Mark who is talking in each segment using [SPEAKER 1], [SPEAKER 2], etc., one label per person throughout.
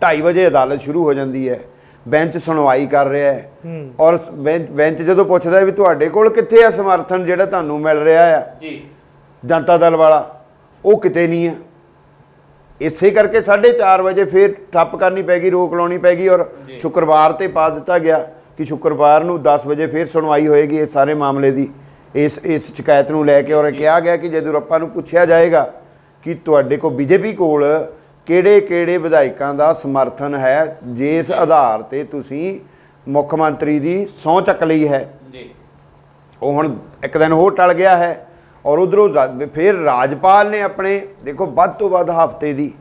[SPEAKER 1] 2:30 ਵਜੇ ਅਦਾਲਤ ਸ਼ੁਰੂ ਹੋ ਜਾਂਦੀ ਹੈ, ਬੈਂਚ ਸੁਣਵਾਈ ਕਰ ਰਿਹਾ ਹੈ ਔਰ ਬੈਂਚ ਜਦੋਂ ਪੁੱਛਦਾ ਵੀ ਤੁਹਾਡੇ ਕੋਲ ਕਿੱਥੇ ਆ ਸਮਰਥਨ ਜਿਹੜਾ ਤੁਹਾਨੂੰ ਮਿਲ ਰਿਹਾ ਆ ਜੀ ਜਨਤਾ ਦਲ ਵਾਲਾ, ਉਹ ਕਿਤੇ ਨਹੀਂ ਹੈ। ਇਸੇ ਕਰਕੇ 4:30 ਵਜੇ ਫਿਰ ਠੱਪ ਕਰਨੀ ਪੈ ਗਈ, ਰੋਕ ਲਾਉਣੀ ਪੈ ਗਈ ਔਰ ਸ਼ੁੱਕਰਵਾਰ ਤੇ ਪਾ ਦਿੱਤਾ ਗਿਆ ਕਿ ਸ਼ੁੱਕਰਵਾਰ ਨੂੰ 10 ਵਜੇ ਫਿਰ ਸੁਣਵਾਈ ਹੋਏਗੀ ਇਸ ਸਾਰੇ ਮਾਮਲੇ ਦੀ, ਇਸ ਸ਼ਿਕਾਇਤ ਨੂੰ ਲੈ ਕੇ। ਔਰ ਕਿਹਾ ਗਿਆ ਕਿ ਜਦੋਂ ਆਪਾਂ ਨੂੰ ਪੁੱਛਿਆ ਜਾਏਗਾ ਕਿ ਤੁਹਾਡੇ ਕੋਲ ਬੀਜੇਪੀ ਕੋਲ ਕਿਹੜੇ ਵਿਧਾਇਕਾਂ ਦਾ ਸਮਰਥਨ ਹੈ ਜਿਸ ਆਧਾਰ ਤੇ ਤੁਸੀਂ ਮੁੱਖ ਮੰਤਰੀ ਦੀ ਸਹੁੰ ਚੱਕ ਲਈ ਹੈ, ਉਹ ਹੁਣ ਇੱਕ ਦਿਨ ਹੋਰ ਟਲ ਗਿਆ ਹੈ। ਔਰ ਉਧਰੋਂ ਫਿਰ ਰਾਜਪਾਲ ਨੇ ਆਪਣੇ ਦੇਖੋ ਵੱਧ ਤੋਂ ਵੱਧ ਹਫ਼ਤੇ ਦੀ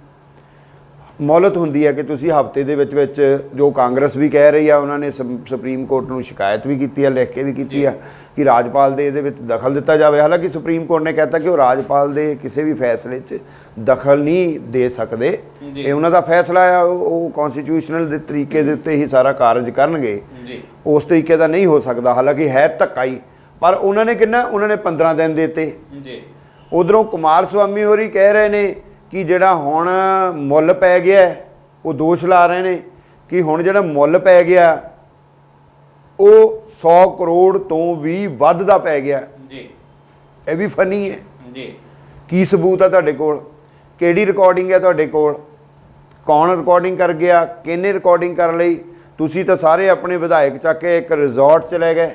[SPEAKER 1] ਮੌਲਤ ਹੁੰਦੀ ਹੈ ਕਿ ਤੁਸੀਂ ਹਫ਼ਤੇ ਦੇ ਵਿੱਚ ਜੋ ਕਾਂਗਰਸ ਵੀ ਕਹਿ ਰਹੀ ਆ, ਉਹਨਾਂ ਨੇ ਸੁਪਰੀਮ ਕੋਰਟ ਨੂੰ ਸ਼ਿਕਾਇਤ ਵੀ ਕੀਤੀ ਹੈ, ਲਿਖ ਕੇ ਵੀ ਕੀਤੀ ਆ ਕਿ ਰਾਜਪਾਲ ਦੇ ਇਹਦੇ ਵਿੱਚ ਦਖਲ ਦਿੱਤਾ ਜਾਵੇ। ਹਾਲਾਂਕਿ ਸੁਪਰੀਮ ਕੋਰਟ ਨੇ ਕਹਿਤਾ ਕਿ ਉਹ ਰਾਜਪਾਲ ਦੇ ਕਿਸੇ ਵੀ ਫੈਸਲੇ 'ਚ ਦਖਲ ਨਹੀਂ ਦੇ ਸਕਦੇ, ਇਹ ਉਹਨਾਂ ਦਾ ਫੈਸਲਾ ਆ, ਉਹ ਕੌਨਸਟੀਟਿਊਸ਼ਨਲ ਦੇ ਤਰੀਕੇ ਦੇ ਉੱਤੇ ਹੀ ਸਾਰਾ ਕਾਰਜ ਕਰਨਗੇ, ਉਸ ਤਰੀਕੇ ਦਾ ਨਹੀਂ ਹੋ ਸਕਦਾ। ਹਾਲਾਂਕਿ ਹੈ ਧੱਕਾ ਹੀ, ਪਰ ਉਹਨਾਂ ਨੇ ਕਿੰਨਾ, ਉਹਨਾਂ ਨੇ 15 ਦਿਨ ਦਿੱਤੇ। ਉਧਰੋਂ ਕੁਮਾਰ ਸਵਾਮੀ ਹੋਰੀ ਕਹਿ ਰਹੇ ਨੇ ਕਿ ਜਿਹੜਾ ਹੁਣ ਮੁੱਲ ਪੈ ਗਿਆ, ਉਹ ਦੋਸ਼ ਲਾ ਰਹੇ ਨੇ ਕਿ ਹੁਣ ਜਿਹੜਾ ਮੁੱਲ ਪੈ ਗਿਆ ਉਹ 100 ਕਰੋੜ ਤੋਂ ਵੀ ਵੱਧ ਦਾ ਪੈ ਗਿਆ ਜੀ। ਇਹ ਵੀ ਫਨੀ ਹੈ ਜੀ। ਕੀ ਸਬੂਤ ਆ ਤੁਹਾਡੇ ਕੋਲ? ਕਿਹੜੀ ਰਿਕਾਰਡਿੰਗ ਹੈ ਤੁਹਾਡੇ ਕੋਲ? ਕੌਣ ਰਿਕਾਰਡਿੰਗ ਕਰ ਗਿਆ? ਕਿਹਨੇ ਰਿਕਾਰਡਿੰਗ ਕਰ ਲਈ? ਤੁਸੀਂ ਤਾਂ ਸਾਰੇ ਆਪਣੇ ਵਿਧਾਇਕ ਚੱਕ ਕੇ ਇੱਕ ਰਿਜ਼ੋਰਟ 'ਚ ਲੈ ਗਏ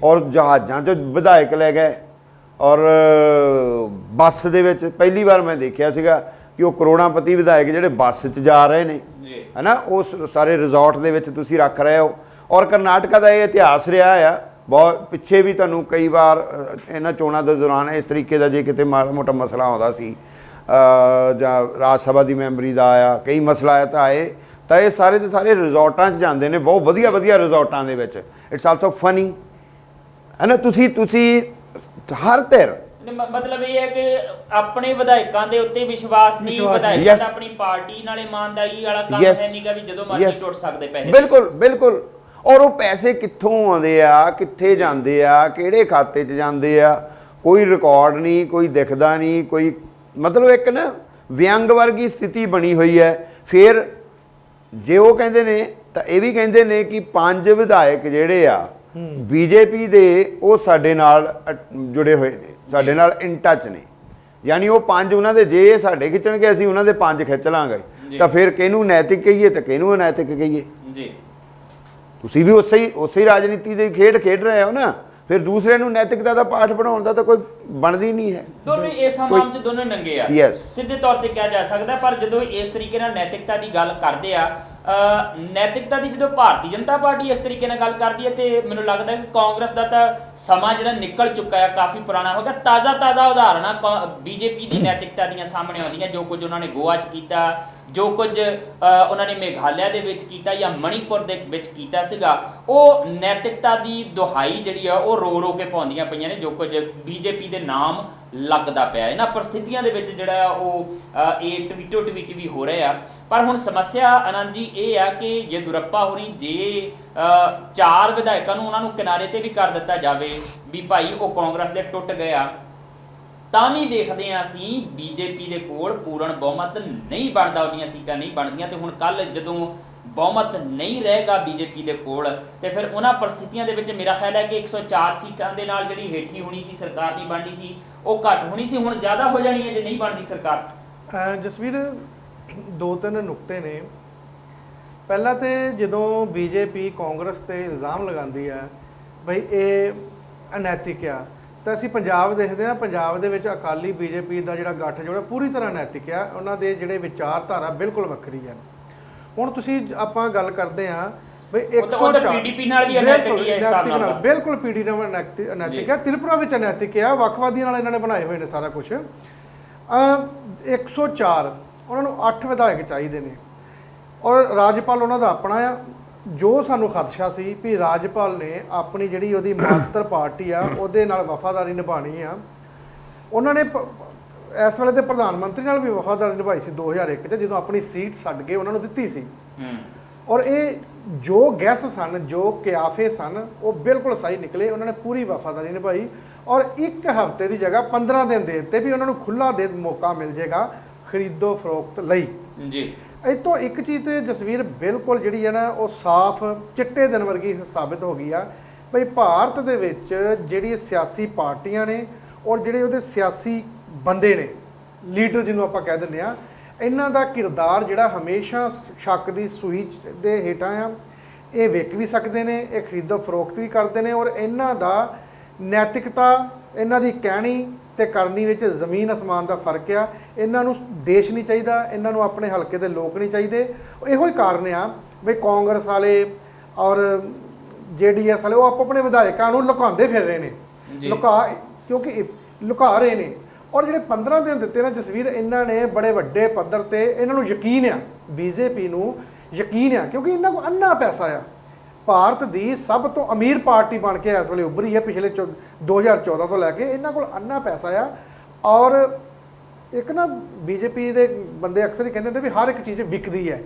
[SPEAKER 1] ਔਰ ਜਹਾਜ਼ਾਂ 'ਚ ਵਿਧਾਇਕ ਲੈ ਗਏ ਔਰ ਬੱਸ ਦੇ ਵਿੱਚ ਪਹਿਲੀ ਵਾਰ ਮੈਂ ਦੇਖਿਆ ਸੀਗਾ ਕਿ ਉਹ ਕਰੋੜਾਂਪਤੀ ਵਿਧਾਇਕ ਜਿਹੜੇ ਬੱਸ 'ਚ ਜਾ ਰਹੇ ਨੇ ਹੈ ਨਾ, ਉਸ ਸਾਰੇ ਰਿਜ਼ੋਰਟ ਦੇ ਵਿੱਚ ਤੁਸੀਂ ਰੱਖ ਰਹੇ ਹੋ। ਔਰ ਕਰਨਾਟਕਾ ਦਾ ਇਹ ਇਤਿਹਾਸ ਰਿਹਾ ਆ, ਬਹੁਤ ਪਿੱਛੇ ਵੀ ਤੁਹਾਨੂੰ ਕਈ ਵਾਰ ਇਹਨਾਂ ਚੋਣਾਂ ਦੇ ਦੌਰਾਨ ਇਸ ਤਰੀਕੇ ਦਾ ਜੇ ਕਿਤੇ ਮਾੜਾ ਮੋਟਾ ਮਸਲਾ ਆਉਂਦਾ ਸੀ ਜਾਂ ਰਾਜ ਸਭਾ ਦੀ ਮੈਂਬਰੀ ਦਾ ਆਇਆ, ਕਈ ਮਸਲਾ ਆਇਆ ਤਾਂ ਇਹ ਸਾਰੇ ਦੇ ਸਾਰੇ ਰਿਜ਼ੋਰਟਾਂ 'ਚ ਜਾਂਦੇ ਨੇ, ਬਹੁਤ ਵਧੀਆ ਰਿਜ਼ੋਰਟਾਂ ਦੇ ਵਿੱਚ। ਇਟਸ ਆਲਸੋ ਫਨੀ ਹੈ ਨਾ। ਤੁਸੀਂ ਹਰ ਧਿਰ
[SPEAKER 2] ਮਤਲਬ ਇਹ ਹੈ ਕਿ ਆਪਣੇ ਵਿਧਾਇਕਾਂ ਦੇ ਉੱਤੇ ਵਿਸ਼ਵਾਸ ਨਹੀਂ, ਵਿਧਾਇਕਾਂ ਦਾ ਆਪਣੀ ਪਾਰਟੀ ਨਾਲ ਇਮਾਨਦਾਰੀ ਵਾਲਾ ਕੰਮ ਹੈ ਨਹੀਂਗਾ ਵੀ ਜਦੋਂ ਮਰਜ਼ੀ ਟੁੱਟ ਸਕਦੇ ਪੈਸੇ।
[SPEAKER 1] ਬਿਲਕੁਲ। ਔਰ ਉਹ ਪੈਸੇ ਕਿੱਥੋਂ ਆਉਂਦੇ ਆ, ਕਿੱਥੇ ਜਾਂਦੇ ਆ, ਕਿਹੜੇ ਖਾਤੇ 'ਚ ਜਾਂਦੇ ਆ, ਕੋਈ ਰਿਕਾਰਡ ਨਹੀਂ, ਕੋਈ ਦਿਖਦਾ ਨਹੀਂ, ਕੋਈ ਮਤਲਬ ਇੱਕ ਨਾ ਵਿਅੰਗ ਵਰਗੀ ਸਥਿਤੀ ਬਣੀ ਹੋਈ ਹੈ। ਫਿਰ ਜੇ ਉਹ ਕਹਿੰਦੇ ਨੇ ਤਾਂ ਇਹ ਵੀ ਕਹਿੰਦੇ ਨੇ ਕਿ 5 ਵਿਧਾਇਕ ਜਿਹੜੇ ਆ ਬੀਜੇਪੀ ਦੇ ਉਹ ਸਾਡੇ ਨਾਲ ਜੁੜੇ ਹੋਏ ਨੇ, ਸਾਡੇ ਨਾਲ ਇਨ ਟੱਚ ਨੇ, ਯਾਨੀ ਉਹ 5 ਉਹਨਾਂ ਦੇ ਜੇ ਸਾਡੇ ਖਿੱਚਣਗੇ ਅਸੀਂ ਉਹਨਾਂ ਦੇ 5 ਖਿੱਚ ਲਾਂਗੇ, ਤਾਂ ਫਿਰ ਕਿਹਨੂੰ ਨੈਤਿਕ ਕਹੀਏ ਤੇ ਕਿਹਨੂੰ ਅਨੈਤਿਕ ਕਹੀਏ ਜੀ। ਤੁਸੀਂ ਵੀ ਉਸੇ ਹੀ ਰਾਜਨੀਤੀ ਦੀ ਖੇਡ ਰਹੇ ਹੋ ਨਾ, ਫਿਰ ਦੂਸਰੇ ਨੂੰ ਨੈਤਿਕਤਾ ਦਾ ਪਾਠ ਬਣਾਉਣ ਦਾ ਤਾਂ ਕੋਈ ਬਣਦੀ ਨਹੀਂ ਹੈ।
[SPEAKER 2] ਦੋਨੋਂ ਇਸ ਮਾਮਲੇ 'ਚ ਦੋਨੋਂ ਨੰਗੇ ਆ, ਸਿੱਧੇ ਤੌਰ ਤੇ ਕਿਹਾ ਜਾ ਸਕਦਾ। ਪਰ ਜਦੋਂ ਇਸ ਤਰੀਕੇ ਨਾਲ ਨੈਤਿਕਤਾ ਦੀ ਗੱਲ ਕਰਦੇ ਆ, ਨੈਤਿਕਤਾ ਦੀ ਜਦੋਂ ਭਾਰਤੀ ਜਨਤਾ ਪਾਰਟੀ ਇਸ ਤਰੀਕੇ ਨਾਲ ਗੱਲ ਕਰਦੀ ਹੈ ਤੇ ਮੈਨੂੰ ਲੱਗਦਾ ਕਿ ਕਾਂਗਰਸ ਦਾ ਤਾਂ ਸਮਾਂ ਜਿਹੜਾ ਨਿਕਲ ਚੁੱਕਾ ਹੈ, ਕਾਫੀ ਪੁਰਾਣਾ ਹੋ ਗਿਆ। ਤਾਜ਼ਾ ਉਦਾਹਰਨਾਂ ਬੀਜੇਪੀ ਦੀ ਨੈਤਿਕਤਾ ਦੀਆਂ ਸਾਹਮਣੇ ਆਉਂਦੀਆਂ, ਜੋ ਕੁਝ ਉਹਨਾਂ ਨੇ ਗੋਆ 'ਚ ਕੀਤਾ, ਜੋ ਕੁਝ ਉਹਨਾਂ ਨੇ ਮੇਘਾਲਿਆ ਦੇ ਵਿੱਚ ਕੀਤਾ ਜਾਂ ਮਣੀਪੁਰ ਦੇ ਵਿੱਚ ਕੀਤਾ ਸੀਗਾ, ਉਹ ਨੈਤਿਕਤਾ ਦੀ ਦੁਹਾਈ ਜਿਹੜੀ ਆ ਉਹ ਰੋ ਕੇ ਪਾਉਂਦੀਆਂ ਪਈਆਂ ਨੇ, ਜੋ ਕੁਝ ਬੀਜੇਪੀ ਦੇ ਨਾਮ ਲੱਗਦਾ ਪਿਆ। ਇਹਨਾਂ ਪਰਿਸਥਿਤੀਆਂ ਦੇ ਵਿੱਚ ਜਿਹੜਾ ਉਹ ਇਹ ਟਵੀਟ ਵੀ ਹੋ ਰਹੇ ਆ। ਪਰ ਹੁਣ ਸਮੱਸਿਆ ਆਨੰਦ ਜੀ ਇਹ ਆ ਕਿ ਜੇ ਦੁਰੱਪਾ ਹੋਣੀ ਜੇ 4 ਵਿਧਾਇਕਾਂ ਨੂੰ ਉਹਨਾਂ ਨੂੰ ਕਿਨਾਰੇ ਤੇ ਵੀ ਕਰ ਦਿੱਤਾ ਜਾਵੇ ਵੀ ਭਾਈ ਉਹ ਕਾਂਗਰਸ ਦੇ ਟੁੱਟ ਗਿਆ, ਤਾਂ ਵੀ ਦੇਖਦੇ ਹਾਂ ਅਸੀਂ ਬੀਜੇਪੀ ਦੇ ਕੋਲ ਪੂਰਨ ਬਹੁਮਤ ਨਹੀਂ ਬਣਦਾ, ਉਹਦੀਆਂ ਸੀਟਾਂ ਨਹੀਂ ਬਣਦੀਆਂ। ਤੇ ਹੁਣ ਕੱਲ ਜਦੋਂ ਬਹੁਮਤ ਨਹੀਂ ਰਹੇਗਾ ਬੀਜੇਪੀ ਦੇ ਕੋਲ ਤੇ ਫਿਰ ਉਹਨਾਂ ਪਰਿਸਥਿਤੀਆਂ ਦੇ ਵਿੱਚ ਮੇਰਾ ਖਿਆਲ ਹੈ ਕਿ 104 ਸੀਟਾਂ ਦੇ ਨਾਲ ਜਿਹੜੀ ਹੇਠੀ ਹੋਣੀ ਸੀ, ਸਰਕਾਰ ਨਹੀਂ ਬਣਨੀ ਸੀ, ਉਹ ਘੱਟ ਹੋਣੀ ਸੀ, ਹੁਣ ਜ਼ਿਆਦਾ ਹੋ ਜਾਣੀ ਹੈ ਜੇ ਨਹੀਂ ਬਣਦੀ ਸਰਕਾਰ।
[SPEAKER 3] ਜਸਵੀਰ 2-3 ਨੁਕਤੇ ਨੇ। ਪਹਿਲਾਂ ਤੇ ਜਦੋਂ ਬੀਜੇਪੀ ਕਾਂਗਰਸ ਤੇ ਇਲਜ਼ਾਮ ਲਗਾਉਂਦੀ ਹੈ ਬਈ ਇਹ ਅਨੈਤਿਕ ਆ, ਤਾਂ ਅਸੀਂ ਪੰਜਾਬ ਦੇਖਦੇ ਹਾਂ, ਪੰਜਾਬ ਦੇ ਵਿੱਚ ਅਕਾਲੀ ਬੀਜੇਪੀ ਦਾ ਜਿਹੜਾ ਗੱਠਜੋੜ ਪੂਰੀ ਤਰ੍ਹਾਂ ਨੈਤਿਕ ਆ, ਉਹਨਾਂ ਦੇ ਜਿਹੜੇ ਵਿਚਾਰਧਾਰਾ ਬਿਲਕੁਲ ਵੱਖਰੀ ਹੈ। ਹੁਣ ਤੁਸੀਂ ਆਪਾਂ ਗੱਲ ਕਰਦੇ ਹਾਂ ਬਈ 104
[SPEAKER 2] ਪੀਡੀਪੀ ਨਾਲ ਵੀ ਅਨੈਤਿਕ ਹੀ ਹੈ, ਇਸ ਹਿਸਾਬ ਨਾਲ
[SPEAKER 3] ਬਿਲਕੁਲ ਪੀਡੀ ਨਾਲ ਅਨੈਤਿਕ ਹੈ, ਤ੍ਰਿਪੁਰਾ ਵਿੱਚ ਅਨੈਤਿਕ ਆ, ਵੱਖਵਾਦੀਆਂ ਨਾਲ ਇਹਨਾਂ ਨੇ ਬਣਾਏ ਹੋਏ ਨੇ ਸਾਰਾ ਕੁਝ। 104 ਉਹਨਾਂ ਨੂੰ 8 ਵਿਧਾਇਕ ਚਾਹੀਦੇ ਨੇ ਔਰ ਰਾਜਪਾਲ ਉਹਨਾਂ ਦਾ ਆਪਣਾ ਆ। ਜੋ ਸਾਨੂੰ ਖਦਸ਼ਾ ਸੀ ਵੀ ਰਾਜਪਾਲ ਨੇ ਆਪਣੀ ਜਿਹੜੀ ਉਹਦੀ ਮਾਤਰ ਪਾਰਟੀ ਆ ਉਹਦੇ ਨਾਲ ਵਫਾਦਾਰੀ ਨਿਭਾਣੀ ਆ, ਉਹਨਾਂ ਨੇ ਇਸ ਵੇਲੇ ਤੇ ਪ੍ਰਧਾਨ ਮੰਤਰੀ ਨਾਲ ਵੀ ਵਫਾਦਾਰੀ ਨਿਭਾਈ ਸੀ 2001 'ਚ, ਜਦੋਂ ਆਪਣੀ ਸੀਟ ਛੱਡ ਕੇ ਉਹਨਾਂ ਨੂੰ ਦਿੱਤੀ ਸੀ। ਔਰ ਇਹ ਜੋ ਗੈਸ ਸਨ, ਜੋ ਕਿਆਫੇ ਸਨ, ਉਹ ਬਿਲਕੁਲ ਸਹੀ ਨਿਕਲੇ, ਉਹਨਾਂ ਨੇ ਪੂਰੀ ਵਫਾਦਾਰੀ ਨਿਭਾਈ ਔਰ 1 ਹਫ਼ਤੇ ਦੀ ਜਗ੍ਹਾ 15 ਦਿਨ ਦੇ ਦਿੱਤੇ ਵੀ ਉਹਨਾਂ ਨੂੰ ਖੁੱਲ੍ਹਾ ਦੇ ਮੌਕਾ ਮਿਲ ਜਾਏਗਾ ਖਰੀਦੋ ਫਰੋਖਤ ਲਈ ਜੀ। ਇਹ ਤੋਂ ਇੱਕ ਚੀਜ਼ ਤੇ ਜਸਵੀਰ ਬਿਲਕੁਲ ਜਿਹੜੀ ਹੈ ਨਾ ਉਹ ਸਾਫ਼ ਚਿੱਟੇ ਦਿਨ ਵਰਗੀ ਸਾਬਿਤ ਹੋ ਗਈ ਆ ਭਈ ਭਾਰਤ ਦੇ ਵਿੱਚ ਜਿਹੜੀ ਸਿਆਸੀ ਪਾਰਟੀਆਂ ਨੇ ਔਰ ਜਿਹੜੇ ਉਹਦੇ ਸਿਆਸੀ ਬੰਦੇ ਨੇ, ਲੀਡਰ ਜਿਹਨੂੰ ਆਪਾਂ ਕਹਿ ਦਿੰਦੇ ਆ, ਇਹਨਾਂ ਦਾ ਕਿਰਦਾਰ ਜਿਹੜਾ ਹਮੇਸ਼ਾ ਸ਼ੱਕ ਦੀ ਸੂਈ ਦੇ ਹੇਠਾਂ ਆ। ਇਹ ਵਿਕ ਵੀ ਸਕਦੇ ਨੇ, ਇਹ ਖਰੀਦੋ ਫਰੋਖਤ ਵੀ ਕਰਦੇ ਨੇ, ਔਰ ਇਹਨਾਂ ਦਾ ਨੈਤਿਕਤਾ, ਇਹਨਾਂ ਦੀ ਕਹਿਣੀ ਤੇ ਕਰਨੀ ਵਿੱਚ ਜ਼ਮੀਨ ਅਸਮਾਨ ਦਾ ਫਰਕ ਆ। ਇਹਨਾਂ ਨੂੰ ਦੇਸ਼ ਨਹੀਂ ਚਾਹੀਦਾ, ਇਹਨਾਂ ਨੂੰ ਆਪਣੇ ਹਲਕੇ ਦੇ ਲੋਕ ਨਹੀਂ ਚਾਹੀਦੇ। ਇਹੋ ਹੀ ਕਾਰਨ ਆ ਵੀ ਕਾਂਗਰਸ ਵਾਲੇ ਔਰ JDS ਵਾਲੇ ਉਹ ਆਪੋ ਆਪਣੇ ਵਿਧਾਇਕਾਂ ਨੂੰ ਲੁਕਾਉਂਦੇ ਫਿਰ ਰਹੇ ਨੇ, ਕਿਉਂਕਿ ਲੁਕਾ ਰਹੇ ਨੇ। ਔਰ ਜਿਹੜੇ 15 ਦਿਨ ਦਿੱਤੇ ਨਾ ਜਸਵੀਰ, ਇਹਨਾਂ ਨੇ ਬੜੇ ਵੱਡੇ ਪੱਧਰ ਤੇ ਇਹਨਾਂ ਨੂੰ ਯਕੀਨ ਆ, BJP ਨੂੰ ਯਕੀਨ ਆ, ਕਿਉਂਕਿ ਇਹਨਾਂ ਕੋਲ ਅੰਨਾ ਪੈਸਾ ਆ। ਭਾਰਤ ਦੀ ਸਭ ਤੋਂ ਅਮੀਰ ਪਾਰਟੀ ਬਣ ਕੇ ਇਸ ਵੇਲੇ ਉੱਭਰੀ ਹੈ ਪਿਛਲੇ 2014 ਤੋਂ ਲੈ ਕੇ। ਇਹਨਾਂ ਕੋਲ ਅੰਨਾ ਪੈਸਾ ਆ। ਔਰ ਇੱਕ ਨਾ BJP ਦੇ ਬੰਦੇ ਅਕਸਰ ਹੀ ਕਹਿੰਦੇ ਹੁੰਦੇ ਵੀ ਹਰ ਇੱਕ ਚੀਜ਼ ਵਿਕਦੀ ਹੈ,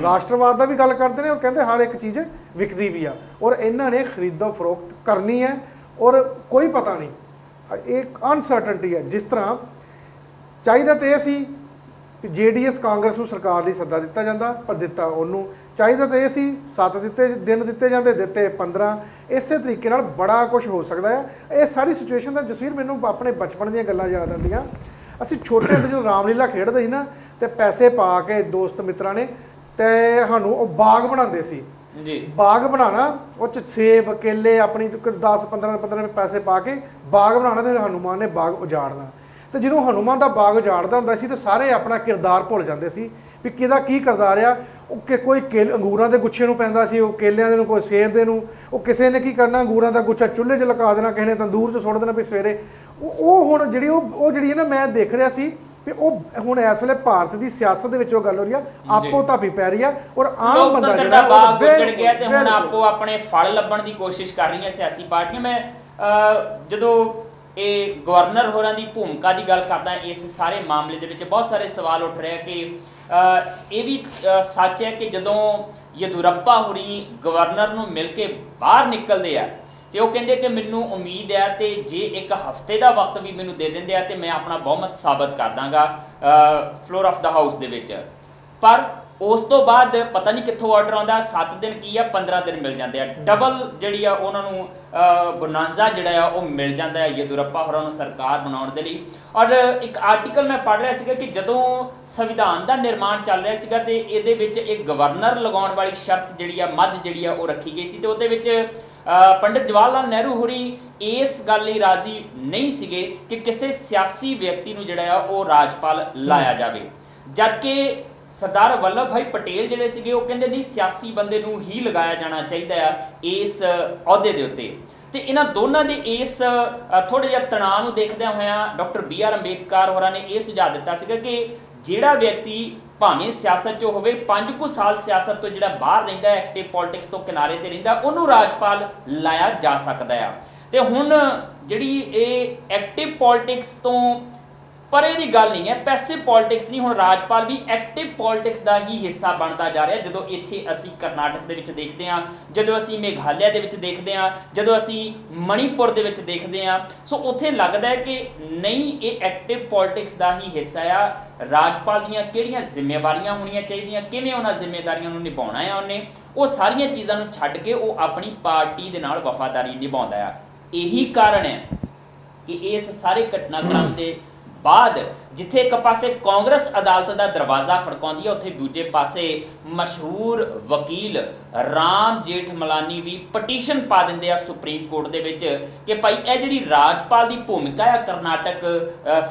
[SPEAKER 3] ਰਾਸ਼ਟਰਵਾਦ ਦਾ ਵੀ ਗੱਲ ਕਰਦੇ ਨੇ ਔਰ ਕਹਿੰਦੇ ਹਰ ਇੱਕ ਚੀਜ਼ ਵਿਕਦੀ ਵੀ ਆ। ਔਰ ਇਹਨਾਂ ਨੇ ਖਰੀਦੋ ਫਰੋਖਤ ਕਰਨੀ ਹੈ ਔਰ ਕੋਈ ਪਤਾ ਨਹੀਂ, ਇੱਕ ਅਨਸਰਟਨਟੀ ਹੈ। ਜਿਸ ਤਰ੍ਹਾਂ ਚਾਹੀਦਾ ਤੇ ਇਹ ਸੀ ਕਿ JDS ਕਾਂਗਰਸ ਨੂੰ ਸਰਕਾਰ ਲਈ ਸੱਦਾ ਦਿੱਤਾ ਜਾਂਦਾ, ਪਰ ਦਿੱਤਾ ਉਹਨੂੰ। ਚਾਹੀਦਾ ਤਾਂ ਇਹ ਸੀ 7 ਦਿਨ ਦਿੱਤੇ ਜਾਂਦੇ, ਦਿੱਤੇ 15। ਇਸੇ ਤਰੀਕੇ ਨਾਲ ਬੜਾ ਕੁਝ ਹੋ ਸਕਦਾ ਹੈ। ਇਹ ਸਾਰੀ ਸਿਚੁਏਸ਼ਨ ਦਾ ਜਸਵੀਰ ਮੈਨੂੰ ਆਪਣੇ ਬਚਪਨ ਦੀਆਂ ਗੱਲਾਂ ਯਾਦ ਆਉਂਦੀਆਂ। ਅਸੀਂ ਛੋਟੇ ਹੁੰਦੇ ਜਦੋਂ ਰਾਮਲੀਲਾ ਖੇਡਦੇ ਸੀ ਨਾ, ਤੇ ਪੈਸੇ ਪਾ ਕੇ ਦੋਸਤ ਮਿੱਤਰਾਂ ਨੇ ਤੇ ਸਾਨੂੰ ਉਹ ਬਾਗ ਬਣਾਉਂਦੇ ਸੀ ਜੀ। ਬਾਗ ਬਣਾਉਣਾ, ਉਹ 'ਚ ਸੇਬ ਕੇਲੇ ਆਪਣੀ 10-15 ਪੈਸੇ ਪਾ ਕੇ ਬਾਗ ਬਣਾਉਣਾ, ਤੇ ਹਨੂੰਮਾਨ ਨੇ ਬਾਗ ਉਜਾੜਨਾ। ਤੇ ਜਦੋਂ ਹਨੂੰਮਾਨ ਦਾ ਬਾਗ ਉਜਾੜਦਾ ਹੁੰਦਾ ਸੀ ਤੇ ਸਾਰੇ ਆਪਣਾ ਕਿਰਦਾਰ ਭੁੱਲ ਜਾਂਦੇ ਸੀ ਵੀ ਕਿਹਦਾ ਕੀ ਕਿਰਦਾਰ ਆ। ਉਹ ਕੋਈ ਅੰਗੂਰਾਂ ਦੇ ਗੁੱਛੇ ਨੂੰ ਪੈਂਦਾ ਸੀ, ਉਹ ਕੇਲਿਆਂ ਦੇ ਨੂੰ, ਕੋਈ ਸੇਬ ਦੇ ਨੂੰ। ਉਹ ਕਿਸੇ ਨੇ ਕੀ ਕਰਨਾ, ਅੰਗੂਰਾਂ ਦਾ ਗੁੱਛਾ ਚੁੱਲ੍ਹੇ 'ਚ ਲਗਾ ਦੇਣਾ, ਕਿਸੇ ਨੇ ਤੰਦੂਰ 'ਚ ਸੁੱਟ ਦੇਣਾ ਵੀ ਸਵੇਰੇ। ਉਹ ਹੁਣ ਜਿਹੜੀ ਉਹ ਜਿਹੜੀ ਹੈ ਨਾ, ਮੈਂ ਦੇਖ ਰਿਹਾ ਸੀ ਵੀ ਉਹ ਹੁਣ ਇਸ ਵੇਲੇ ਭਾਰਤ ਦੀ ਸਿਆਸਤ ਦੇ ਵਿੱਚ ਉਹ ਗੱਲ ਹੋ ਰਹੀ ਆ, ਆਪੋ ਧਾਪੀ ਪੈ ਰਹੀ ਆ। ਔਰ ਆਮ ਬੰਦਾ ਜਿਹੜਾ
[SPEAKER 2] ਬਾਗ ਉੱਜੜ ਗਿਆ ਤੇ ਹੁਣ ਆਪੋ ਆਪਣੇ ਫਲ ਲੱਭਣ ਦੀ ਕੋਸ਼ਿਸ਼ ਕਰ ਰਹੀਆਂ ਸਿਆਸੀ ਪਾਰਟੀਆਂ। ਮੈਂ ਜਦੋਂ ਇਹ ਗਵਰਨਰ ਹੋਰਾਂ ਦੀ ਭੂਮਿਕਾ ਦੀ ਗੱਲ ਕਰਦਾ, ਇਸ ਸਾਰੇ ਮਾਮਲੇ ਦੇ ਵਿੱਚ ਬਹੁਤ ਸਾਰੇ ਸਵਾਲ ਉੱਠ ਰਹੇ ਕਿ ਇਹ ਵੀ ਸੱਚ ਹੈ ਕਿ ਜਦੋਂ ਯਦੂਰੱਪਾ ਹੋਰੀ ਗਵਰਨਰ ਨੂੰ ਮਿਲ ਕੇ ਬਾਹਰ ਨਿਕਲਦੇ ਆ ਤੇ ਉਹ ਕਹਿੰਦੇ ਕਿ ਮੈਨੂੰ ਉਮੀਦ ਹੈ ਤੇ ਜੇ ਇੱਕ ਹਫ਼ਤੇ ਦਾ ਵਕਤ ਵੀ ਮੈਨੂੰ ਦੇ ਦਿੰਦੇ ਆ ਤੇ ਮੈਂ ਆਪਣਾ ਬਹੁਮਤ ਸਾਬਤ ਕਰ ਦਾਂਗਾ ਫਲੋਰ ਆਫ ਦਾ ਹਾਊਸ ਦੇ ਵਿੱਚ। ਪਰ ਉਸ ਤੋਂ ਬਾਅਦ ਪਤਾ ਨਹੀਂ ਕਿੱਥੋਂ ਆਰਡਰ ਆਉਂਦਾ, 7 ਦਿਨ ਕੀ ਆ 15 ਦਿਨ ਮਿਲ ਜਾਂਦੇ ਆ। ਡਬਲ ਜਿਹੜੀ ਆ ਉਹਨਾਂ ਨੂੰ ਬੋਨਾਂਜ਼ਾ ਜਿਹੜਾ ਆ ਉਹ ਮਿਲ ਜਾਂਦਾ ਹੈ ਯਦੂਰੱਪਾ ਹੋਰਾਂ ਨੂੰ ਸਰਕਾਰ ਬਣਾਉਣ ਦੇ ਲਈ। ਔਰ ਇੱਕ ਆਰਟੀਕਲ ਮੈਂ ਪੜ੍ਹ ਰਿਹਾ ਸੀਗਾ ਕਿ ਜਦੋਂ ਸੰਵਿਧਾਨ ਦਾ ਨਿਰਮਾਣ ਚੱਲ ਰਿਹਾ ਸੀਗਾ ਤੇ ਇਹਦੇ ਵਿੱਚ ਇੱਕ ਗਵਰਨਰ ਲਗਾਉਣ ਵਾਲੀ ਸ਼ਰਤ ਜਿਹੜੀ ਆ, ਮੱਧ ਜਿਹੜੀ ਆ ਉਹ ਰੱਖੀ ਗਈ ਸੀ। ਤੇ ਉਹਦੇ ਵਿੱਚ ਪੰਡਿਤ ਜਵਾਹਰ ਲਾਲ ਨਹਿਰੂ ਹੋਰੀ ਇਸ ਗੱਲ ਲਈ ਰਾਜ਼ੀ ਨਹੀਂ ਸੀਗੇ ਕਿ ਕਿਸੇ ਸਿਆਸੀ ਵਿਅਕਤੀ ਨੂੰ ਜਿਹੜਾ ਆ ਉਹ ਰਾਜਪਾਲ ਲਾਇਆ ਜਾਵੇ, ਜਦਕਿ ਸਰਦਾਰ ਵੱਲਭ ਭਾਈ ਪਟੇਲ ਜਿਹੜੇ ਸੀਗੇ ਉਹ ਕਹਿੰਦੇ ਨਹੀਂ, ਸਿਆਸੀ ਬੰਦੇ ਨੂੰ ਹੀ ਲਗਾਇਆ ਜਾਣਾ ਚਾਹੀਦਾ ਆ ਇਸ ਅਹੁਦੇ ਦੇ ਉੱਤੇ। ਤੇ ਇਹਨਾਂ ਦੋਨਾਂ ਦੇ ਇਸ ਥੋੜੇ ਜਿਹਾ ਤਣਾਅ ਨੂੰ ਦੇਖਦਿਆਂ ਹੋਇਆਂ ਡਾਕਟਰ BR ਅੰਬੇਦਕਰ ਹੋਰਾਂ ਨੇ ਇਹ ਸੁਝਾਅ ਦਿੱਤਾ ਸੀਗਾ ਕਿ ਜਿਹੜਾ ਵਿਅਕਤੀ ਭਾਵੇਂ ਸਿਆਸਤ 'ਚ ਹੋਵੇ, 5 ਕੁ ਸਾਲ ਸਿਆਸਤ ਤੋਂ ਜਿਹੜਾ ਬਾਹਰ ਰਹਿੰਦਾ, ਐਕਟਿਵ ਪੋਲਿਟਿਕਸ ਤੋਂ ਕਿਨਾਰੇ ਤੇ ਰਹਿੰਦਾ, ਉਹਨੂੰ ਰਾਜਪਾਲ ਲਾਇਆ ਜਾ ਸਕਦਾ ਆ। ਤੇ ਹੁਣ ਜਿਹੜੀ ਇਹ ਐਕਟਿਵ ਪੋਲਿਟਿਕਸ ਤੋਂ ਪਰ ਇਹਦੀ ਗੱਲ ਨਹੀਂ ਹੈ, ਪੈਸਿਵ ਪੋਲਿਟਿਕਸ ਨਹੀਂ, ਹੁਣ ਰਾਜਪਾਲ ਵੀ ਐਕਟਿਵ ਪੋਲਿਟਿਕਸ ਦਾ ਹੀ ਹਿੱਸਾ ਬਣਦਾ ਜਾ ਰਿਹਾ। ਜਦੋਂ ਇੱਥੇ ਅਸੀਂ ਕਰਨਾਟਕ ਦੇ ਵਿੱਚ ਦੇਖਦੇ ਹਾਂ, ਜਦੋਂ ਅਸੀਂ ਮੇਘਾਲਿਆ ਦੇ ਵਿੱਚ ਦੇਖਦੇ ਹਾਂ, ਜਦੋਂ ਅਸੀਂ ਮਣੀਪੁਰ ਦੇ ਵਿੱਚ ਦੇਖਦੇ ਹਾਂ, ਸੋ ਉੱਥੇ ਲੱਗਦਾ ਹੈ ਕਿ ਨਹੀਂ, ਇਹ ਐਕਟਿਵ ਪੋਲਿਟਿਕਸ ਦਾ ਹੀ ਹਿੱਸਾ ਆ। ਰਾਜਪਾਲ ਦੀਆਂ ਕਿਹੜੀਆਂ ਜ਼ਿੰਮੇਵਾਰੀਆਂ ਹੋਣੀਆਂ ਚਾਹੀਦੀਆਂ, ਕਿਵੇਂ ਉਹਨਾਂ ਜ਼ਿੰਮੇਵਾਰੀਆਂ ਨੂੰ ਨਿਭਾਉਣਾ ਹੈ ਉਹਨੇ, ਉਹ ਸਾਰੀਆਂ ਚੀਜ਼ਾਂ ਨੂੰ ਛੱਡ ਕੇ ਉਹ ਆਪਣੀ ਪਾਰਟੀ ਦੇ ਨਾਲ ਵਫਾਦਾਰੀ ਨਿਭਾਉਂਦਾ ਆ। ਇਹੀ ਕਾਰਨ ਹੈ ਕਿ ਇਸ ਸਾਰੇ ਘਟਨਾਕ੍ਰਮ ਦੇ ਬਾਅਦ ਜਿੱਥੇ ਇੱਕ ਪਾਸੇ ਕਾਂਗਰਸ ਅਦਾਲਤ ਦਾ ਦਰਵਾਜ਼ਾ ਖੜਕਾਉਂਦੀ ਹੈ, ਉੱਥੇ ਦੂਜੇ ਪਾਸੇ ਮਸ਼ਹੂਰ ਵਕੀਲ ਰਾਮ ਜੇਠ ਮਲਾਨੀ ਵੀ ਪਟੀਸ਼ਨ ਪਾ ਦਿੰਦੇ ਆ ਸੁਪਰੀਮ ਕੋਰਟ ਦੇ ਵਿੱਚ ਕਿ ਭਾਈ ਇਹ ਜਿਹੜੀ ਰਾਜਪਾਲ ਦੀ ਭੂਮਿਕਾ ਹੈ ਕਰਨਾਟਕ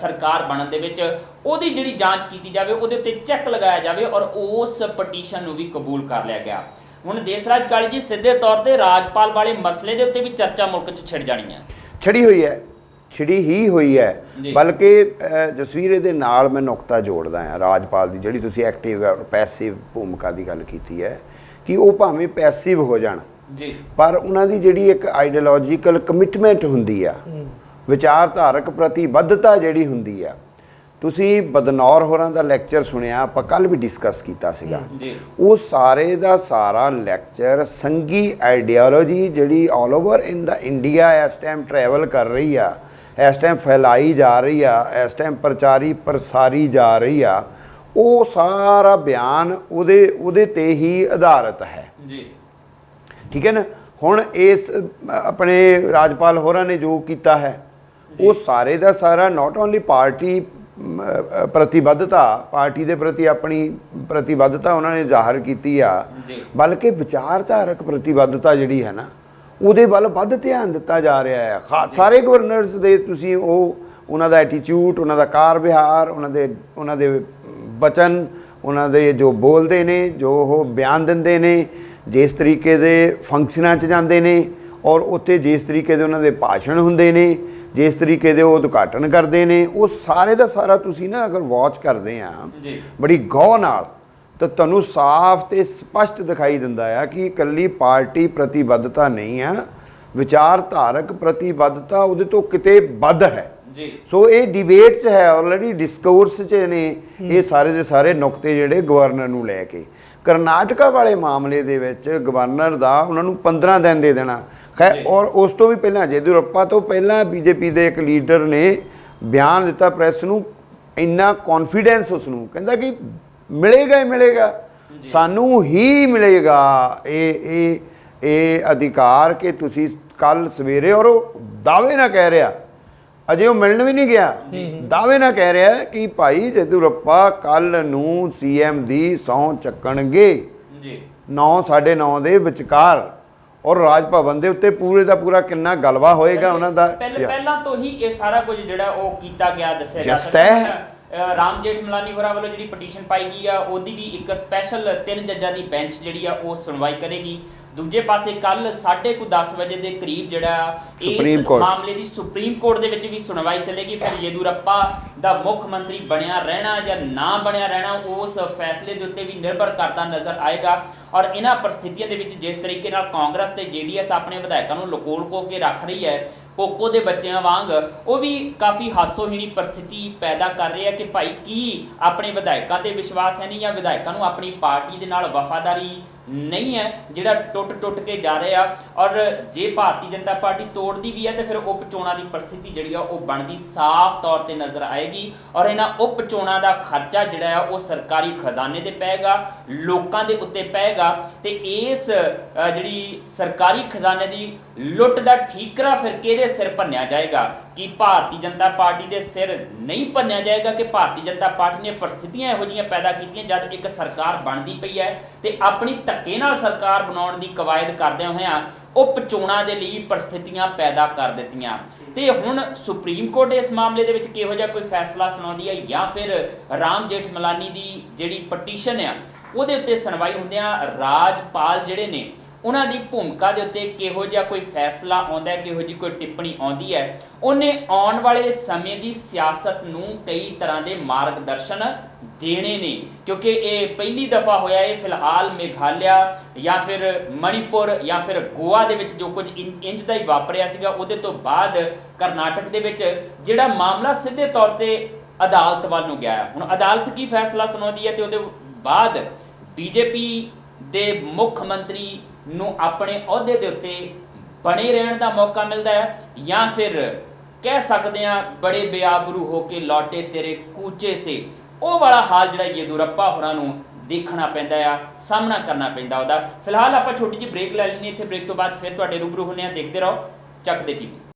[SPEAKER 2] ਸਰਕਾਰ ਬਣਨ ਦੇ ਵਿੱਚ, ਉਹਦੀ ਜਿਹੜੀ ਜਾਂਚ ਕੀਤੀ ਜਾਵੇ, ਉਹਦੇ ਉੱਤੇ ਚੈੱਕ ਲਗਾਇਆ ਜਾਵੇ, ਔਰ ਉਸ ਪਟੀਸ਼ਨ ਨੂੰ ਵੀ ਕਬੂਲ ਕਰ ਲਿਆ ਗਿਆ। ਹੁਣ ਦੇਸਰਾਜ ਕਾਲੀ ਜੀ, ਸਿੱਧੇ ਤੌਰ ਤੇ ਰਾਜਪਾਲ ਵਾਲੇ ਮਸਲੇ ਦੇ ਉੱਤੇ ਵੀ ਚਰਚਾ ਮੁਲਕ 'ਚ ਛਿੜ ਜਾਣੀ ਹੈ,
[SPEAKER 1] ਛਿੜੀ ਹੀ ਹੋਈ ਹੈ। ਬਲਕਿ ਜਸਵੀਰ ਇਹਦੇ ਨਾਲ ਮੈਂ ਨੁਕਤਾ ਜੋੜਦਾ ਹਾਂ, ਰਾਜਪਾਲ ਦੀ ਜਿਹੜੀ ਤੁਸੀਂ ਐਕਟਿਵ ਪੈਸਿਵ ਭੂਮਿਕਾ ਦੀ ਗੱਲ ਕੀਤੀ ਹੈ ਕਿ ਉਹ ਭਾਵੇਂ ਪੈਸਿਵ ਹੋ ਜਾਣ ਜੀ, ਪਰ ਉਹਨਾਂ ਦੀ ਜਿਹੜੀ ਇੱਕ ਆਈਡੀਓਲੋਜੀਕਲ ਕਮਿਟਮੈਂਟ ਹੁੰਦੀ ਆ, ਵਿਚਾਰਧਾਰਕ ਪ੍ਰਤੀਬੱਧਤਾ ਜਿਹੜੀ ਹੁੰਦੀ ਆ। ਤੁਸੀਂ ਬਦਨੌਰ ਹੋਰਾਂ ਦਾ ਲੈਕਚਰ ਸੁਣਿਆ, ਆਪਾਂ ਕੱਲ੍ਹ ਵੀ ਡਿਸਕਸ ਕੀਤਾ ਸੀਗਾ, ਉਹ ਸਾਰੇ ਦਾ ਸਾਰਾ ਲੈਕਚਰ ਸੰਘੀ ਆਈਡੀਓਲੋਜੀ ਜਿਹੜੀ ਆਲ ਓਵਰ ਇਨ ਦਾ ਇੰਡੀਆ ਇਸ ਟਾਈਮ ਟਰੈਵਲ ਕਰ ਰਹੀ ਆ, ਇਸ ਟਾਈਮ ਫੈਲਾਈ ਜਾ ਰਹੀ ਆ, ਇਸ ਟਾਈਮ ਪ੍ਰਸਾਰੀ ਜਾ ਰਹੀ ਆ, ਉਹ ਸਾਰਾ ਬਿਆਨ ਉਹਦੇ ਤੇ ਹੀ ਆਧਾਰਿਤ ਹੈ
[SPEAKER 2] ਜੀ।
[SPEAKER 1] ਠੀਕ ਹੈ ਨਾ। ਹੁਣ ਇਸ ਆਪਣੇ ਰਾਜਪਾਲ ਹੋਰਾਂ ਨੇ ਜੋ ਕੀਤਾ ਹੈ ਉਹ ਸਾਰੇ ਦਾ ਸਾਰਾ ਨਾਟ ਓਨਲੀ ਪਾਰਟੀ ਪ੍ਰਤੀਬੱਧਤਾ, ਪਾਰਟੀ ਦੇ ਪ੍ਰਤੀ ਆਪਣੀ ਪ੍ਰਤੀਬੱਧਤਾ ਉਹਨਾਂ ਨੇ ਜ਼ਾਹਰ ਕੀਤੀ ਆ, ਬਲਕਿ ਵਿਚਾਰਧਾਰਕ ਪ੍ਰਤੀਬੱਧਤਾ ਜਿਹੜੀ ਹੈ ਨਾ ਉਹਦੇ ਵੱਲ ਵੱਧ ਧਿਆਨ ਦਿੱਤਾ ਜਾ ਰਿਹਾ ਹੈ। ਸਾਰੇ ਗਵਰਨਰਸ ਦੇ ਤੁਸੀਂ ਉਹਨਾਂ ਦਾ ਐਟੀਟਿਊਡ, ਉਹਨਾਂ ਦਾ ਕਾਰ ਵਿਹਾਰ, ਉਹਨਾਂ ਦੇ ਬਚਨ, ਉਹਨਾਂ ਦੇ ਜੋ ਬੋਲਦੇ ਨੇ, ਜੋ ਉਹ ਬਿਆਨ ਦਿੰਦੇ ਨੇ, ਜਿਸ ਤਰੀਕੇ ਦੇ ਫੰਕਸ਼ਨਾਂ 'ਚ ਜਾਂਦੇ ਨੇ ਔਰ ਉੱਥੇ ਜਿਸ ਤਰੀਕੇ ਦੇ ਉਹਨਾਂ ਦੇ ਭਾਸ਼ਣ ਹੁੰਦੇ ਨੇ, ਜਿਸ ਤਰੀਕੇ ਦੇ ਉਹ ਉਦਘਾਟਨ ਕਰਦੇ ਨੇ, ਉਹ ਸਾਰੇ ਦਾ ਸਾਰਾ ਤੁਸੀਂ ਨਾ ਅਗਰ ਵਾਚ ਕਰਦੇ ਆ ਬੜੀ ਗੌਰ ਨਾਲ ਤਾਂ ਤੁਹਾਨੂੰ ਸਾਫ਼ ਤੇ ਸਪਸ਼ਟ ਦਿਖਾਈ ਦਿੰਦਾ ਆ ਕਿ ਇਕੱਲੀ ਪਾਰਟੀ ਪ੍ਰਤੀਬੱਧਤਾ ਨਹੀਂ ਆ, ਵਿਚਾਰਧਾਰਕ ਪ੍ਰਤੀਬੱਧਤਾ ਉਹਦੇ ਤੋਂ ਕਿਤੇ ਵੱਧ ਹੈ। ਸੋ ਇਹ ਡਿਬੇਟ 'ਚ ਹੈ, ਆਲਰੇਡੀ ਡਿਸਕੋਰਸ 'ਚ ਨੇ ਇਹ ਸਾਰੇ ਦੇ ਸਾਰੇ ਨੁਕਤੇ ਜਿਹੜੇ ਗਵਰਨਰ ਨੂੰ ਲੈ ਕੇ। ਕਰਨਾਟਕਾ ਵਾਲੇ ਮਾਮਲੇ ਦੇ ਵਿੱਚ ਗਵਰਨਰ ਦਾ ਉਹਨਾਂ ਨੂੰ 15 ਦਿਨ ਦੇ ਦੇਣਾ ਖੈਰ, ਔਰ ਉਸ ਤੋਂ ਵੀ ਪਹਿਲਾਂ ਯੇਦੂਰੱਪਾ ਤੋਂ ਪਹਿਲਾਂ ਬੀਜੇਪੀ ਦੇ ਇੱਕ ਲੀਡਰ ਨੇ ਬਿਆਨ ਦਿੱਤਾ ਪ੍ਰੈਸ ਨੂੰ, ਇੰਨਾ ਕੌਨਫੀਡੈਂਸ ਉਸ ਨੂੰ, ਕਹਿੰਦਾ ਕਿ ਮਿਲੇਗਾ ਹੀ ਮਿਲੇਗਾ, ਸਾਨੂੰ ਹੀ ਮਿਲੇਗਾ ਇਹ ਅਧਿਕਾਰ ਕਿ ਤੁਸੀਂ ਕੱਲ ਸਵੇਰੇ, ਔਰ ਉਹ ਦਾਅਵੇ ਨਾਲ ਕਹਿ ਰਿਹਾ, ਅਜੇ ਉਹ ਮਿਲਣ ਵੀ ਨਹੀਂ ਗਿਆ, ਦਾਅਵੇ ਨਾਲ ਕਹਿ ਰਿਹਾ ਕਿ ਭਾਈ ਯੇਦੂਰੱਪਾ ਕੱਲ ਨੂੰ ਸੀਐਮ ਦੀ ਸਹੁੰ ਚੱਕਣਗੇ 9-9:30 ਦੇ ਵਿਚਕਾਰ, ਔਰ ਰਾਜ ਭਵਨ ਦੇ ਉੱਤੇ ਪੂਰੇ ਦਾ ਪੂਰਾ ਕਿੰਨਾ ਗਲਵਾ ਹੋਏਗਾ ਉਹਨਾਂ ਦਾ।
[SPEAKER 2] ਪਹਿਲਾਂ ਤੋਂ ਹੀ ਇਹ ਸਾਰਾ ਕੁਝ ਜਿਹੜਾ ਉਹ ਕੀਤਾ ਗਿਆ ਦੱਸਿਆ ਜਾ ਸਕਦਾ ਹੈ। ਰਾਮ ਜੇਠਮਲਾਨੀ ਹੋਰਾਂ ਵੱਲੋਂ ਜਿਹੜੀ ਪਟੀਸ਼ਨ ਪਾਈ ਗਈ ਆ ਉਹਦੀ ਵੀ ਇੱਕ ਸਪੈਸ਼ਲ 3 ਜੱਜਾਂ ਦੀ ਬੈਂਚ ਜਿਹੜੀ ਆ ਉਹ ਸੁਣਵਾਈ ਕਰੇਗੀ। ਦੂਜੇ ਪਾਸੇ ਕੱਲ 10:30 ਵਜੇ ਦੇ ਕਰੀਬ ਜਿਹੜਾ ਇਸ ਮਾਮਲੇ ਦੀ ਸੁਪਰੀਮ ਕੋਰਟ ਦੇ ਵਿੱਚ ਵੀ ਸੁਣਵਾਈ ਚੱਲੇਗੀ। ਫਿਰ ਯੇਦੂਰੱਪਾ ਦਾ ਮੁੱਖ ਮੰਤਰੀ ਬਣਿਆ ਰਹਿਣਾ ਜਾਂ ਨਾ ਬਣਿਆ ਰਹਿਣਾ ਉਸ ਫੈਸਲੇ ਦੇ ਉੱਤੇ ਵੀ ਨਿਰਭਰ ਕਰਦਾ ਨਜ਼ਰ ਆਏਗਾ। ਔਰ ਇਹਨਾਂ ਪਰਿਸਥਿਤੀਆਂ ਦੇ ਵਿੱਚ ਜਿਸ ਤਰੀਕੇ ਨਾਲ ਕਾਂਗਰਸ ਤੇ ਜੇਡੀਐਸ ਆਪਣੇ ਵਿਧਾਇਕਾਂ ਨੂੰ ਲਕੋ ਕੇ ਰੱਖ ਰਹੀ ਹੈ ਕੋਕੋ ਦੇ ਬੱਚਿਆਂ ਵਾਂਗ, ਉਹ ਵੀ ਕਾਫੀ ਹਾਸੋਹੀਣੀ ਪਰਿਸਥਿਤੀ ਪੈਦਾ ਕਰ ਰਿਹਾ ਕਿ ਭਾਈ ਕੀ ਆਪਣੇ ਵਿਧਾਇਕਾਂ ਤੇ ਵਿਸ਼ਵਾਸ ਹੈ ਨਹੀਂ ਜਾਂ ਵਿਧਾਇਕਾਂ ਨੂੰ ਆਪਣੀ ਪਾਰਟੀ ਦੇ ਨਾਲ ਵਫਾਦਾਰੀ ਨਹੀਂ ਹੈ ਜਿਹੜਾ ਟੁੱਟ ਕੇ ਜਾ ਰਿਹਾ। ਔਰ ਜੇ ਭਾਰਤੀ ਜਨਤਾ ਪਾਰਟੀ ਤੋੜਦੀ ਵੀ ਹੈ ਤਾਂ ਫਿਰ ਉਪ ਚੋਣਾਂ ਦੀ ਪਰਿਸਥਿਤੀ ਜਿਹੜੀ ਆ ਉਹ ਬਣਦੀ ਸਾਫ਼ ਤੌਰ ਤੇ ਨਜ਼ਰ ਆਏਗੀ। ਔਰ ਇਹਨਾਂ ਉਪ ਚੋਣਾਂ ਦਾ ਖਰਚਾ ਜਿਹੜਾ ਆ ਉਹ ਸਰਕਾਰੀ ਖਜ਼ਾਨੇ ਤੇ ਪਏਗਾ, ਲੋਕਾਂ ਦੇ ਉੱਤੇ ਪਏਗਾ, ਤੇ ਇਸ ਜਿਹੜੀ ਸਰਕਾਰੀ ਖਜ਼ਾਨੇ ਦੀ ਲੁੱਟ ਦਾ ਠੀਕਰਾ ਫਿਰ ਕਿਹਦੇ ਸਿਰ ਭੰਨਿਆ ਜਾਏਗਾ? ਕਿ ਭਾਰਤੀ ਜਨਤਾ ਪਾਰਟੀ ਦੇ ਸਿਰ ਨਹੀਂ ਭੰਨਿਆ ਜਾਏਗਾ ਕਿ ਭਾਰਤੀ ਜਨਤਾ ਪਾਰਟੀ ਨੇ ਪਰਿਸਥਿਤੀਆਂ ਇਹੋ ਜਿਹੀਆਂ ਪੈਦਾ ਕੀਤੀਆਂ ਜਦ ਇੱਕ ਸਰਕਾਰ ਬਣਦੀ ਪਈ ਹੈ ਤੇ ਆਪਣੀ ਧੱਕੇ ਨਾਲ ਸਰਕਾਰ ਬਣਾਉਣ ਦੀ ਕਵਾਇਦ ਕਰਦਿਆਂ ਹੋਇਆਂ ਉਪ ਚੋਣਾਂ ਦੇ ਲਈ ਪਰਿਸਥਿਤੀਆਂ ਪੈਦਾ ਕਰ ਦਿੱਤੀਆਂ। ਤੇ ਹੁਣ ਸੁਪਰੀਮ ਕੋਰਟ ਇਸ ਮਾਮਲੇ ਦੇ ਵਿੱਚ ਕਿਹੋ ਜਿਹਾ ਕੋਈ ਫੈਸਲਾ ਸੁਣਾਉਂਦੀ ਹੈ ਜਾਂ ਫਿਰ ਰਾਮ ਜੇਠਮਲਾਨੀ ਦੀ ਜਿਹੜੀ ਪਟੀਸ਼ਨ ਆ ਉਹਦੇ ਉੱਤੇ ਸੁਣਵਾਈ ਹੁੰਦਿਆਂ ਰਾਜਪਾਲ ਜਿਹੜੇ ਨੇ ਉਹਨਾਂ ਦੀ ਭੂਮਿਕਾ ਦੇ ਉੱਤੇ ਕਿਹੋ ਜਿਹਾ ਕੋਈ ਫੈਸਲਾ ਆਉਂਦਾ ਹੈ, ਕਿਹੋ ਜਿਹੀ ਕੋਈ ਟਿੱਪਣੀ ਆਉਂਦੀ ਹੈ। ਉਹਨੇ ਆਉਣ ਵਾਲੇ ਸਮੇਂ ਦੀ ਸਿਆਸਤ ਨੂੰ ਕਈ ਤਰ੍ਹਾਂ ਦੇ ਮਾਰਗਦਰਸ਼ਨ ਦੇਣੇ ਨੇ, ਕਿਉਂਕਿ ਇਹ ਪਹਿਲੀ ਦਫਾ ਹੋਇਆ ਇਹ ਫਿਲਹਾਲ ਮੇਘਾਲਿਆ ਜਾਂ ਫਿਰ ਮਣੀਪੁਰ ਜਾਂ ਫਿਰ ਗੋਆ ਦੇ ਵਿੱਚ ਜੋ ਕੁਝ ਇੰਚ ਦਾ ਹੀ ਵਾਪਰਿਆ ਸੀਗਾ, ਉਹਦੇ ਤੋਂ ਬਾਅਦ ਕਰਨਾਟਕ ਦੇ ਵਿੱਚ ਜਿਹੜਾ ਮਾਮਲਾ ਸਿੱਧੇ ਤੌਰ ਤੇ ਅਦਾਲਤ ਵੱਲ ਨੂੰ ਗਿਆ। ਹੁਣ ਅਦਾਲਤ ਕੀ ਫੈਸਲਾ ਸੁਣਾਉਂਦੀ ਹੈ ਤੇ ਉਹਦੇ ਬਾਅਦ ਬੀਜੇਪੀ ਦੇ ਮੁੱਖ ਮੰਤਰੀ ਨੂੰ ਆਪਣੇ ਅਹੁਦੇ ਦੇ ਉੱਤੇ ਬਣੇ ਰਹਿਣ ਦਾ ਮੌਕਾ ਮਿਲਦਾ ਹੈ ਜਾਂ ਫਿਰ ਕਹਿ ਸਕਦੇ ਹਾਂ ਬੜੇ ਬੇਆਬਰੂ ਹੋ ਕੇ ਲੌਟੇ ਤੇਰੇ ਕੂਚੇ ਸੇ, ਉਹ ਵਾਲਾ ਹਾਲ ਜਿਹੜਾ ਯੇਦੂਰੱਪਾ ਹੋਰਾਂ ਨੂੰ ਦੇਖਣਾ ਪੈਂਦਾ ਆ, ਸਾਹਮਣਾ ਕਰਨਾ ਪੈਂਦਾ ਉਹਦਾ। ਫਿਲਹਾਲ ਆਪਾਂ ਛੋਟੀ ਜਿਹੀ ਬ੍ਰੇਕ ਲੈ ਲੈਣੀ, ਇੱਥੇ ਬ੍ਰੇਕ ਤੋਂ ਬਾਅਦ ਫਿਰ ਤੁਹਾਡੇ ਰੂਬਰੂ ਹੁੰਦੇ ਆ। ਦੇਖਦੇ ਰਹੋ ਚੱਕ ਦੇ ਟੀਵੀ।